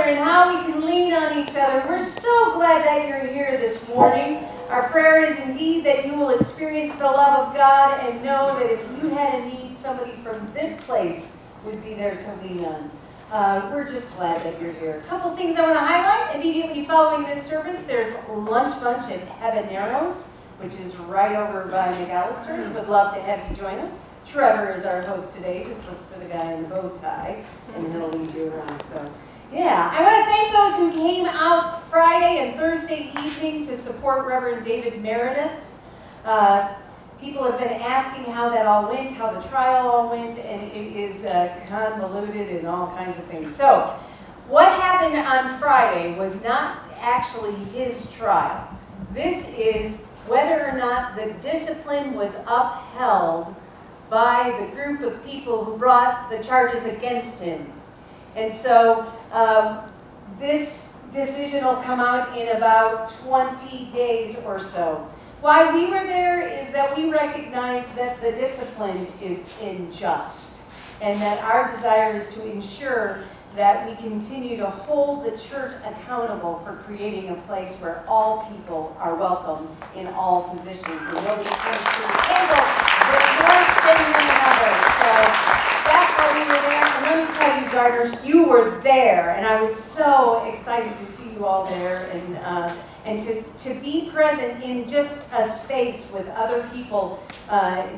and how we can lean on each other. We're so glad that you're here this morning. Our prayer is indeed that you will experience the love of God and know that if you had a need, somebody from this place would be there to lean on. We're just glad that you're here. A couple things I want to highlight. Immediately following this service, there's Lunch Bunch at Habaneros, which is right over by McAllister's. Would love to have you join us. Trevor is our host today. Just look for the guy in the bow tie, and he'll lead you around. So, yeah. I want to thank those who came out Friday and Thursday evening to support Reverend David Meredith. People have been asking how that all went, how the trial all went, and it is convoluted and all kinds of things. So, what happened on Friday was not actually his trial. This is whether or not the discipline was upheld by the group of people who brought the charges against him. And so, this decision will come out in about 20 days or so. Why we were there is that we recognize that the discipline is unjust and that our desire is to ensure that we continue to hold the church accountable for creating a place where all people are welcome in all positions and nobody comes to the table with worse than one another. So that's why we were there. And let me tell you, gardeners, you were there, and I was so excited to see you all there and to be present in just a space with other people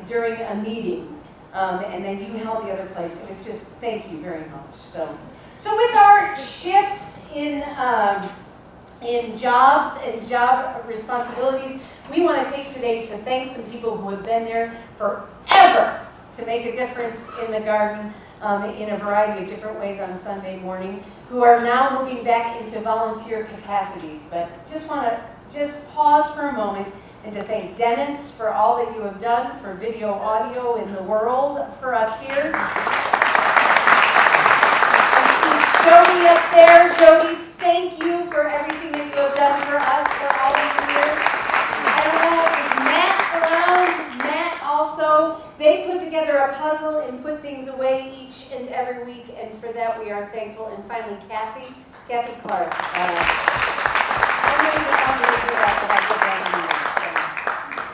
during a meeting. And then you held the other place. It was just, thank you very much. So with our shifts in jobs and job responsibilities, we want to take today to thank some people who have been there forever to make a difference in the garden in a variety of different ways on Sunday morning, who are now moving back into volunteer capacities. But just want to pause for a moment and to thank Dennis for all that you have done for video audio in the world for us here. Jody up there. Jody, thank you for everything that you have done for us for all these years. I don't know, is Matt around? Matt also. They put together a puzzle and put things away each and every week, and for that we are thankful. And finally, Kathy Clark.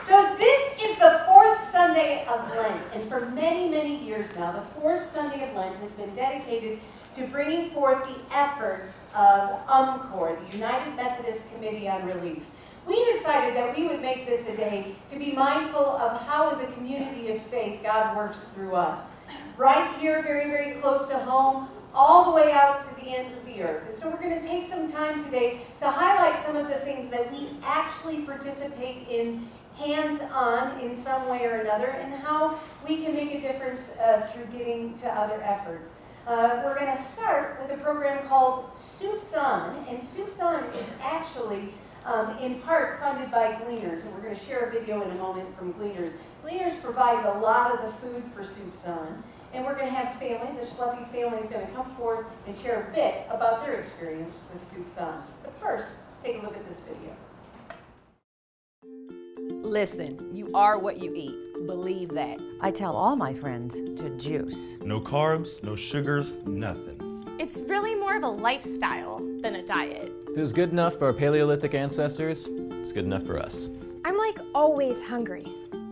So this is the fourth Sunday of Lent, and for many, many years now, the fourth Sunday of Lent has been dedicated to bringing forth the efforts of UMCOR, the United Methodist Committee on Relief. We decided that we would make this a day to be mindful of how, as a community of faith, God works through us. Right here, very, very close to home, all the way out to the ends of the earth. And so we're going to take some time today to highlight some of the things that we actually participate in hands-on in some way or another, and how we can make a difference through giving to other efforts. We're going to start with a program called Soups On, and Soups On is actually in part funded by Gleaners, and we're going to share a video in a moment from Gleaners. Gleaners provides a lot of the food for Soups On, and we're going to have family, the Schluffy family is going to come forward and share a bit about their experience with Soups On. But first, take a look at this video. Listen, you are what you eat. Believe that. I tell all my friends to juice. No carbs, no sugars, nothing. It's really more of a lifestyle than a diet. If it was good enough for our Paleolithic ancestors, it's good enough for us. I'm like always hungry.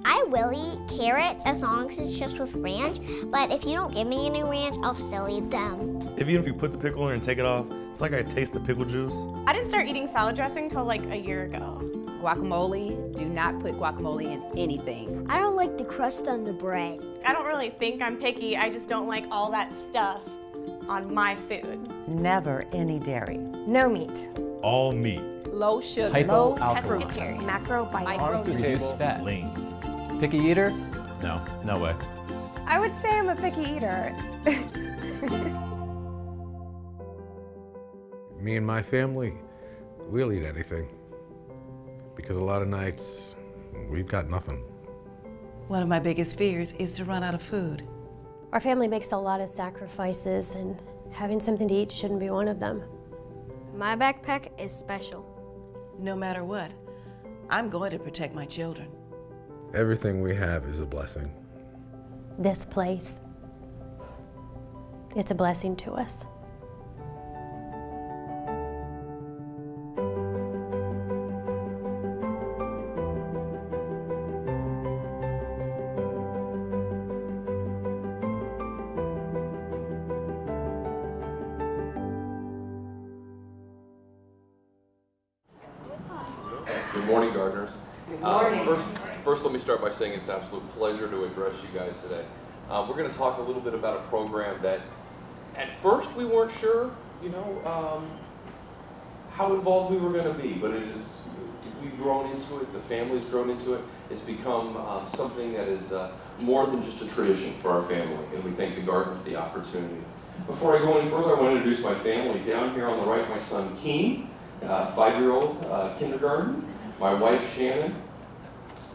I will eat carrots as long as it's just with ranch, but if you don't give me any ranch, I'll still eat them. Even if you put the pickle in and take it off, it's like I taste the pickle juice. I didn't start eating salad dressing till like a year ago. Guacamole, do not put guacamole in anything. I don't like the crust on the bread. I don't really think I'm picky, I just don't like all that stuff on my food. Never any dairy. No meat. All meat. Low sugar, Hypo low alcohol. Pescatarian. Macrobiotic. Reduced fat. Lean. Picky eater? No, no way. I would say I'm a picky eater. Me and my family, we'll eat anything. Because a lot of nights, we've got nothing. One of my biggest fears is to run out of food. Our family makes a lot of sacrifices, and having something to eat shouldn't be one of them. My backpack is special. No matter what, I'm going to protect my children. Everything we have is a blessing. This place, it's a blessing to us. Good morning, gardeners. Good morning. First, let me start by saying it's an absolute pleasure to address you guys today. We're going to talk a little bit about a program that, at first, we weren't sure, how involved we were going to be, but we've grown into it. The family's grown into it. It's become something that is more than just a tradition for our family, and we thank the garden for the opportunity. Before I go any further, I want to introduce my family. Down here on the right, my son Keen, 5-year-old, kindergarten. My wife Shannon,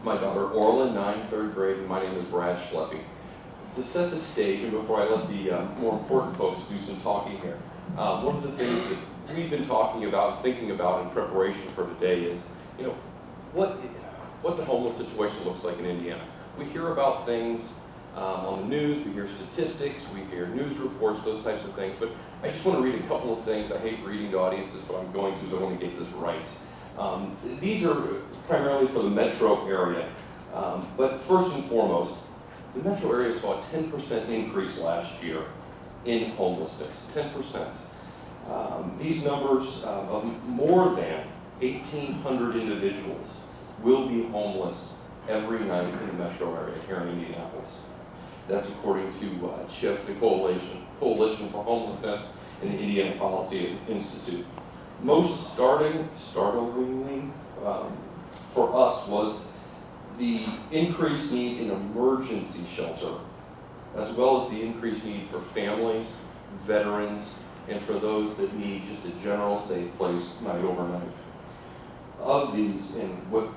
my daughter Orla, 9, 3rd grade, and my name is Brad Schleppy. To set the stage, and before I let the more important folks do some talking here, one of the things that we've been talking about and thinking about in preparation for today is, what the homeless situation looks like in Indiana. We hear about things on the news, we hear statistics, we hear news reports, those types of things, but I just want to read a couple of things. I hate reading to audiences, but I'm going to because I want to get this right. These are primarily for the metro area, but first and foremost, the metro area saw a 10% increase last year in homelessness, 10%. These numbers of more than 1,800 individuals will be homeless every night in the metro area here in Indianapolis. That's according to CHIP, the Coalition for Homelessness and the Indiana Policy Institute. Most startlingly for us was the increased need in emergency shelter, as well as the increased need for families, veterans, and for those that need just a general safe place night overnight. Of these, and what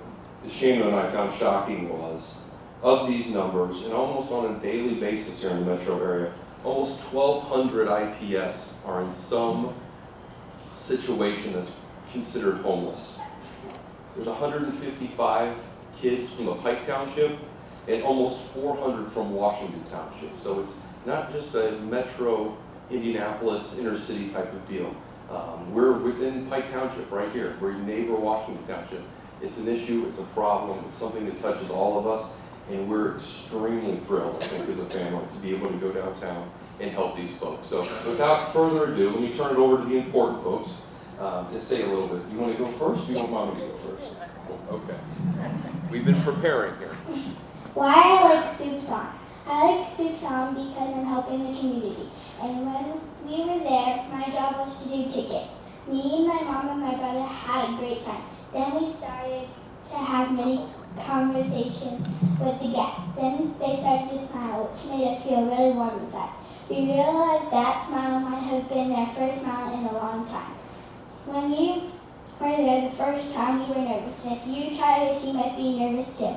Shana and I found shocking was, of these numbers, and almost on a daily basis here in the metro area, almost 1,200 IPS are in some situation that's considered homeless. There's 155 kids from the Pike Township and almost 400 from Washington Township. So it's not just a metro Indianapolis inner city type of deal. We're within Pike Township right here. We're neighbor Washington Township. It's an issue, it's a problem, it's something that touches all of us, and we're extremely thrilled, I think, as a family to be able to go downtown and help these folks. So without further ado, let me turn it over to the important folks to say a little bit. Do you want to go first? Do you want Mama to go first? Okay. We've been preparing here. Why I like Soup Song. I like Soup Song because I'm helping the community. And when we were there, my job was to do tickets. Me and my mom and my brother had a great time. Then we started to have many conversations with the guests. Then they started to smile, which made us feel really warm inside. We realized that smile might have been their first smile in a long time. When we were there the first time, we were nervous. If you tried it, you might be nervous too.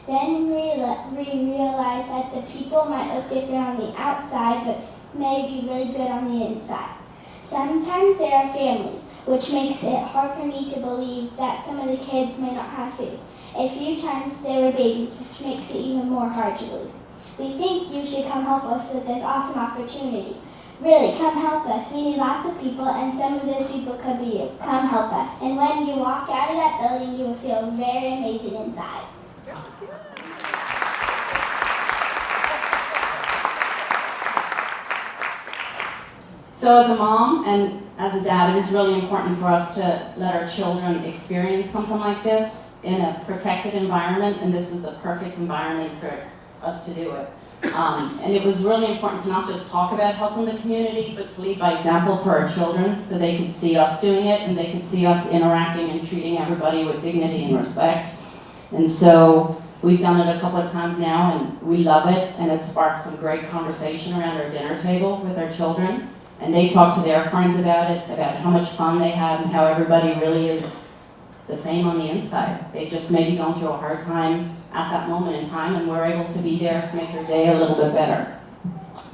Then we realized that the people might look different on the outside, but may be really good on the inside. Sometimes there are families, which makes it hard for me to believe that some of the kids may not have food. A few times there were babies, which makes it even more hard to believe. We think you should come help us with this awesome opportunity. Really, come help us. We need lots of people, and some of those people could be you. Come help us. And when you walk out of that building, you will feel very amazing inside. So as a mom and as a dad, it is really important for us to let our children experience something like this in a protected environment, and this was the perfect environment for us to do it. And it was really important to not just talk about helping the community, but to lead by example for our children so they could see us doing it and they could see us interacting and treating everybody with dignity and respect. And so we've done it a couple of times now and we love it, and it sparked some great conversation around our dinner table with our children. And they talked to their friends about it, about how much fun they had and how everybody really is the same on the inside. They just maybe gone through a hard time at that moment in time, and we're able to be there to make their day a little bit better.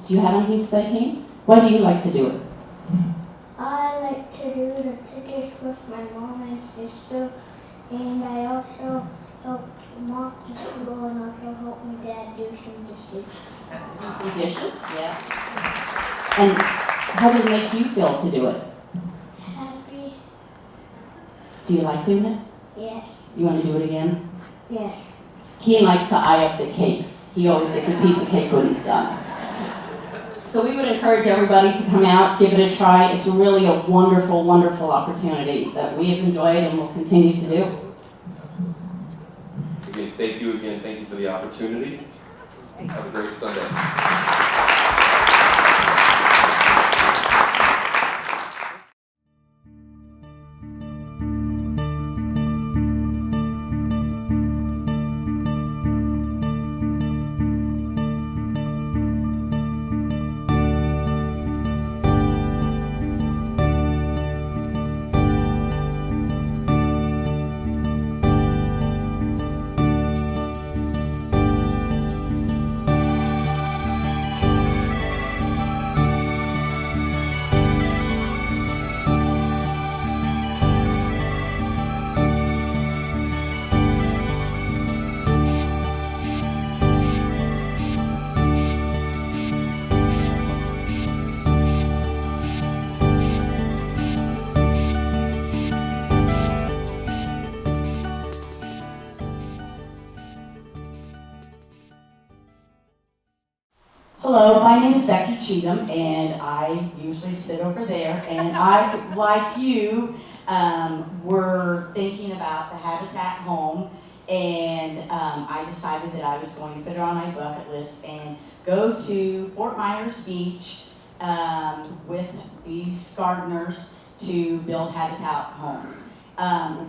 Do you have anything to say, Kane? Why do you like to do it? I like to do the tickets with my mom and sister, and I also help mom to school and also help my dad do some dishes. Do some dishes? Yeah. And how does it make you feel to do it? Happy? Do you like doing it? Yes. You want to do it again? Yes. Keen likes to eye up the cakes. He always gets a piece of cake when he's done. So we would encourage everybody to come out, give it a try. It's really a wonderful, wonderful opportunity that we have enjoyed and will continue to do. Thank you again. Thank you for the opportunity. Have a great Sunday. Hello, my name is Becky Cheatham, and I usually sit over there. And I, like you, were thinking about the Habitat home, and I decided that I was going to put it on my bucket list and go to Fort Myers Beach with these gardeners to build Habitat homes.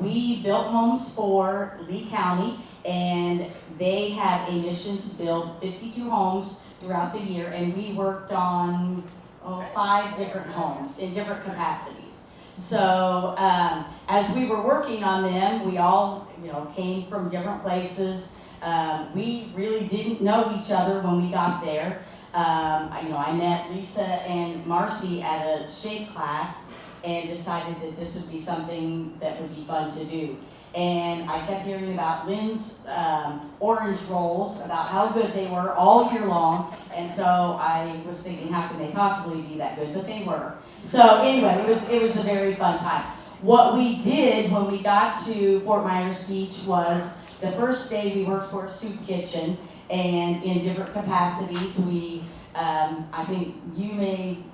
We built homes for Lee County, and they have a mission to build 52 homes throughout the year, and we worked on 5 different homes in different capacities. So as we were working on them, we all came from different places. We really didn't know each other when we got there. I met Lisa and Marcy at a shape class and decided that this would be something that would be fun to do. And I kept hearing about Lynn's orange rolls, about how good they were all year long. And so I was thinking, how can they possibly be that good? But they were. So anyway, it was a very fun time. What we did when we got to Fort Myers Beach was the first day we worked for a soup kitchen, and in different capacities we, I think you made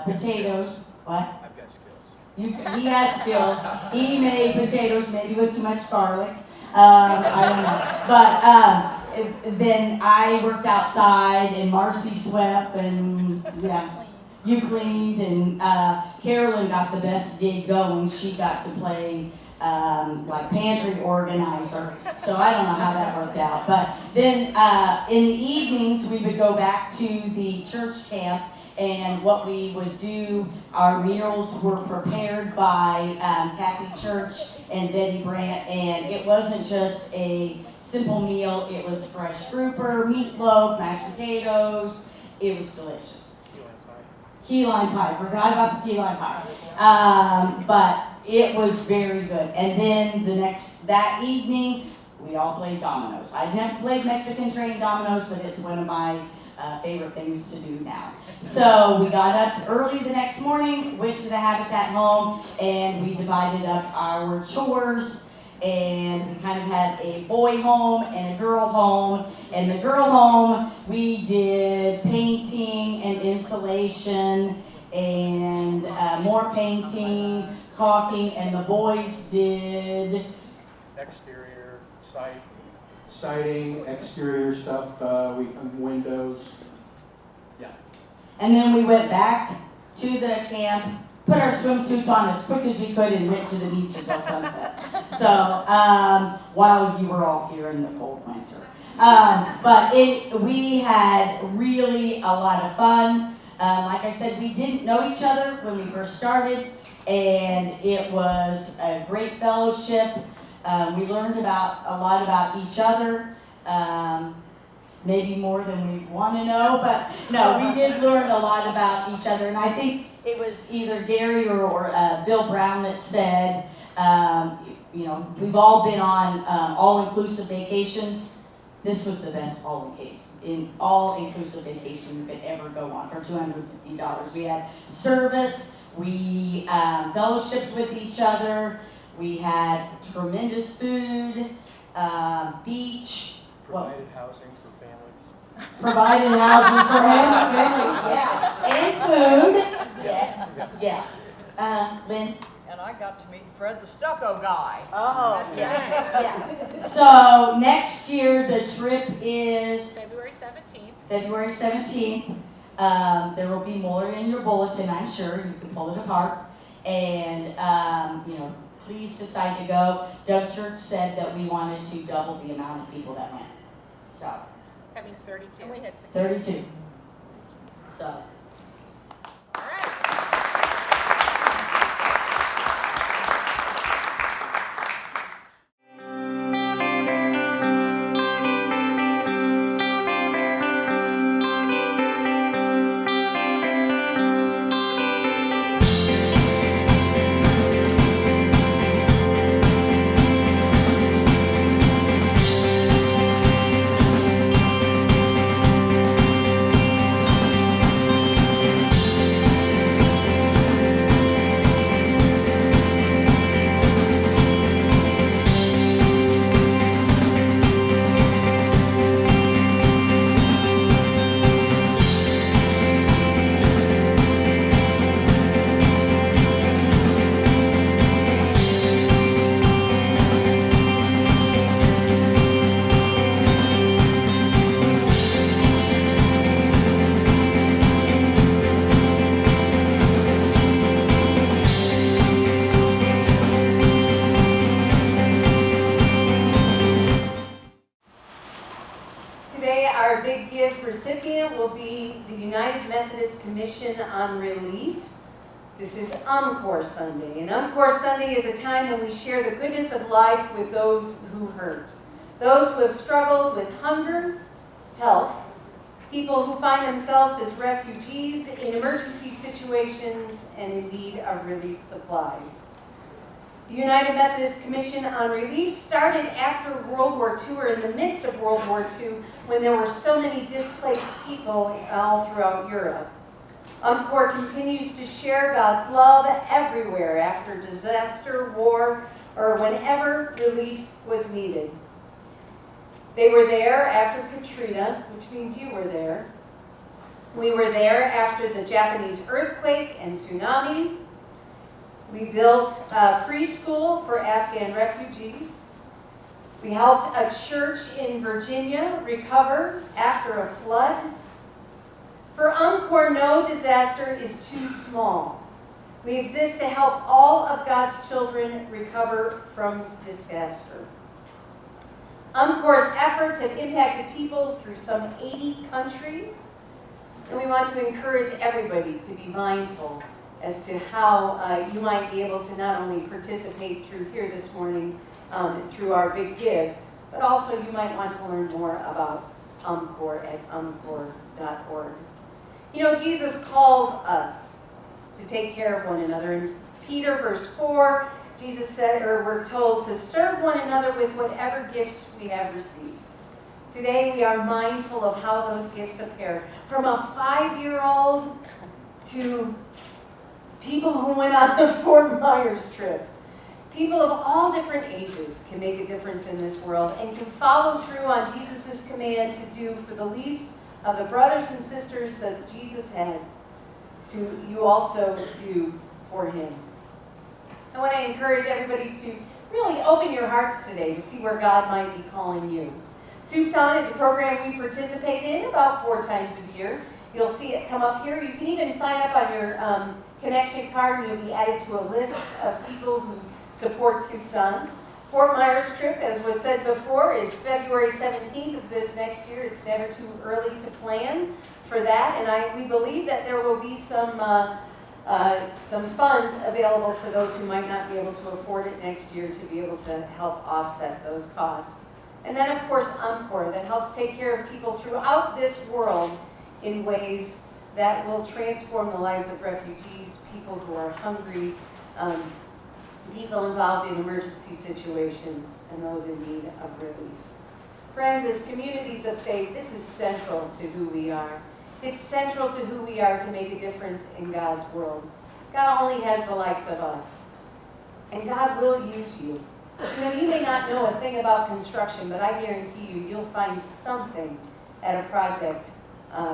potatoes. What? He has skills. He made potatoes maybe with too much garlic. I don't know. But then I worked outside, and Marcy swept, and you cleaned, and Carolyn got the best gig going. She got to play like pantry organizer. So I don't know how that worked out. But then in the evenings, we would go back to the church camp. And what we would do, our meals were prepared by Kathy Church and Betty Brandt, and it wasn't just a simple meal, it was fresh grouper, meatloaf, mashed potatoes. It was delicious. Key lime pie, forgot about the key lime pie. But it was very good. And then that evening, we all played dominoes. I've never played Mexican train dominoes, but it's one of my favorite things to do now. So we got up early the next morning, went to the Habitat home, and we divided up our chores, and we kind of had a boy home and a girl home. And the girl home, we did painting and insulation and more painting, caulking, and the boys did exterior siding, exterior stuff, windows. Yeah. And then we went back to the camp, put our swimsuits on as quick as we could, and went to the beach until sunset. So while you were all here in the cold winter. But we had really a lot of fun. Like I said, we didn't know each other when we first started, and it was a great fellowship. We learned a lot about each other, maybe more than we want to know, but no, we did learn a lot about each other. And I think it was either Gary or Bill Brown that said, we've all been on all-inclusive vacations. This was the best all-inclusive vacation you could ever go on for $250. We had service, we fellowshiped with each other, we had tremendous food, beach. Provided housing for families. Provided houses for family, yeah. And food, yes, yeah. Lynn? And I got to meet Fred the stucco guy. Oh, That's yeah. So next year the trip is February 17th. February 17th. There will be more in your bulletin, I'm sure. You can pull it apart. And, please decide to go. Doug Church said that we wanted to double the amount of people that went. So, That means 32. And we had 32. So. All right. Today, our big gift recipient will be the United Methodist Commission on Relief. This is Encore Sunday, and Encore Sunday is a time when we share the goodness of life with those who hurt, those who have struggled with hunger, health, people who find themselves as refugees in emergency situations and in need of relief supplies. The United Methodist Commission on Relief started after World War II, or in the midst of World War II, when there were so many displaced people all throughout Europe. Encore continues to share God's love everywhere after disaster, war, or whenever relief was needed. They were there after Katrina, which means you were there. We were there after the Japanese earthquake and tsunami. We built a preschool for Afghan refugees. We helped a church in Virginia recover after a flood. For Encore, no disaster is too small. We exist to help all of God's children recover from disaster. Encore's efforts have impacted people through some 80 countries, and we want to encourage everybody to be mindful as to how you might be able to not only participate through here this morning through our big give, but also you might want to learn more about Encore at encore.org. You know, Jesus calls us to take care of one another. In Peter verse 4, Jesus said, or we're told to serve one another with whatever gifts we have received. Today we are mindful of how those gifts appear. From a 5-year-old to people who went on the Fort Myers trip. People of all different ages can make a difference in this world and can follow through on Jesus' command to do for the least of the brothers and sisters that Jesus had to you also do for him. I want to encourage everybody to really open your hearts today to see where God might be calling you. Soups On is a program we participate in about 4 times a year. You'll see it come up here. You can even sign up on your connection card and you'll be added to a list of people who support Soups On. Fort Myers trip, as was said before, is February 17th of this next year. It's never too early to plan for that, and we believe that there will be some funds available for those who might not be able to afford it next year to be able to help offset those costs. And then, of course, Encore, that helps take care of people throughout this world in ways that will transform the lives of refugees, people who are hungry, people involved in emergency situations, and those in need of relief. Friends, as communities of faith, this is central to who we are. It's central to who we are to make a difference in God's world. God only has the likes of us, and God will use you. You know, you may not know a thing about construction, but I guarantee you'll find something at a project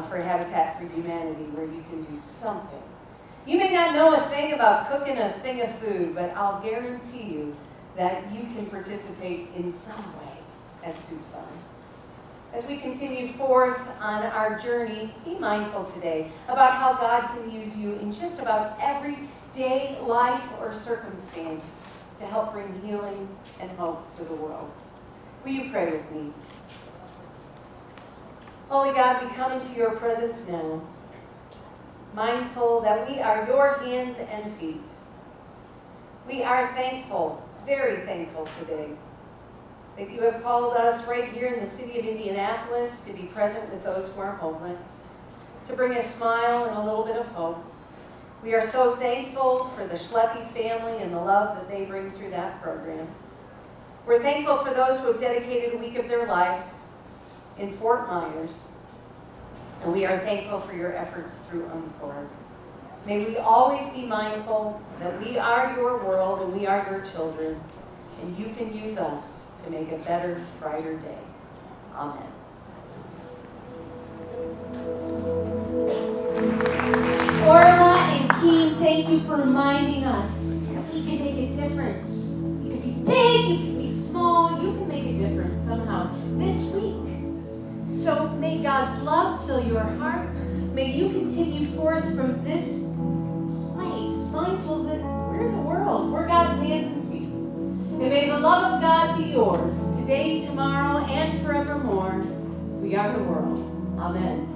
for Habitat for Humanity where you can do something. You may not know a thing about cooking a thing of food, but I'll guarantee you that you can participate in some way at Soup Sign. As we continue forth on our journey, be mindful today about how God can use you in just about everyday life or circumstance to help bring healing and hope to the world. Will you pray with me? Holy God, we come into your presence now, mindful that we are your hands and feet. We are thankful, very thankful today, that you have called us right here in the city of Indianapolis to be present with those who are homeless, to bring a smile and a little bit of hope. We are so thankful for the Schleppe family and the love that they bring through that program. We're thankful for those who have dedicated a week of their lives in Fort Myers. And we are thankful for your efforts through UMCOR. May we always be mindful that we are your world and we are your children, and you can use us to make a better, brighter day. Amen. Orla and Keen, thank you for reminding us that we can make a difference. You can be big, you can be small, you can make a difference somehow this week. So may God's love fill your heart. May you continue forth from this place, mindful that we're in the world. We're God's hands and feet. And may the love of God be yours today, tomorrow, and forevermore. We are the world. Amen.